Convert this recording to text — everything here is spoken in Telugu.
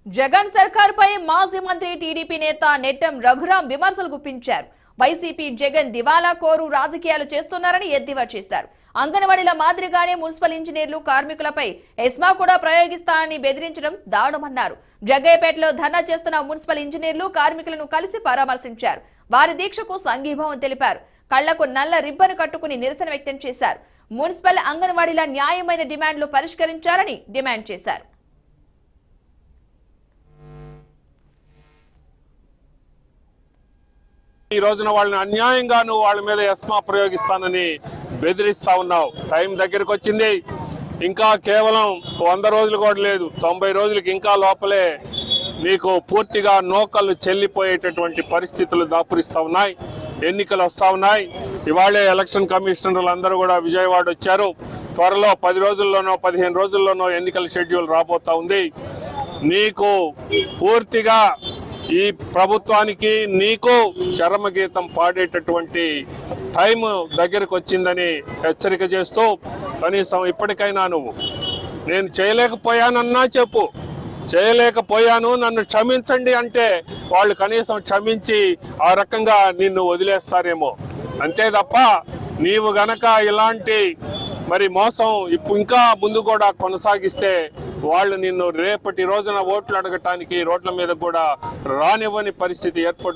జగన్ సర్కార్పై మాజీ మంత్రి టీడీపీ నేత నెట్టం రఘురాం విమర్శలు గుప్పించారు. వైసీపీ జగన్ దివాలా కోరు రాజకీయాలు చేస్తున్నారని ఎద్దేవా చేశారు. అంగన్వాడీల మాదిరిగానే మున్సిపల్ ఇంజనీర్లు కార్మికులపై ఎస్మా కూడా ప్రయోగిస్తానని బెదిరించడం దారుణమన్నారు. జగ్గయ్యపేటలో ధర్నా చేస్తున్న మున్సిపల్ ఇంజనీర్లు కార్మికులను కలిసి పరామర్శించారు. వారి దీక్షకు సంఘీభావం తెలిపారు. కళ్లకు నల్ల రిబ్బన్ కట్టుకుని నిరసన వ్యక్తం చేశారు. మున్సిపల్ అంగన్వాడీల న్యాయమైన డిమాండ్లు పరిష్కరించాలని డిమాండ్ చేశారు. ఈ రోజున వాళ్ళని అన్యాయంగా నువ్వు వాళ్ళ మీద ఎస్మా ప్రయోగిస్తానని బెదిరిస్తా ఉన్నావు. టైం దగ్గరకు వచ్చింది. ఇంకా కేవలం 100 రోజులు కూడా లేదు, 90 రోజులకి ఇంకా లోపలే నీకు పూర్తిగా నోకళ్ళు చెల్లిపోయేటటువంటి పరిస్థితులు దాపురిస్తూ ఉన్నాయి. ఎన్నికలు వస్తూ ఉన్నాయి. ఇవాళే ఎలక్షన్ కమిషనర్లు అందరూ కూడా విజయవాడ వచ్చారు. త్వరలో 10 రోజుల్లోనో 15 రోజుల్లోనో ఎన్నికల షెడ్యూల్ రాబోతా ఉంది. నీకు పూర్తిగా ఈ ప్రభుత్వానికి నీకు చరమగీతం పాడేటటువంటి టైం దగ్గరకు వచ్చిందని హెచ్చరిక చేస్తూ కనీసం ఇప్పటికైనా నువ్వు నేను చేయలేకపోయానన్నా చెప్పు, చేయలేకపోయాను నన్ను క్షమించండి అంటే వాళ్ళు కనీసం క్షమించి ఆ రకంగా నిన్ను వదిలేస్తారేమో. అంతే తప్ప నీవు గనక ఇలాంటి మోసం ఇంకా ముందు కూడా కొనసాగిస్తే వాళ్ళు నిన్ను రేపటి రోజున ఓట్లు అడగటానికి రోడ్ల మీద కూడా రానివ్వని పరిస్థితి ఏర్పడుతుంది.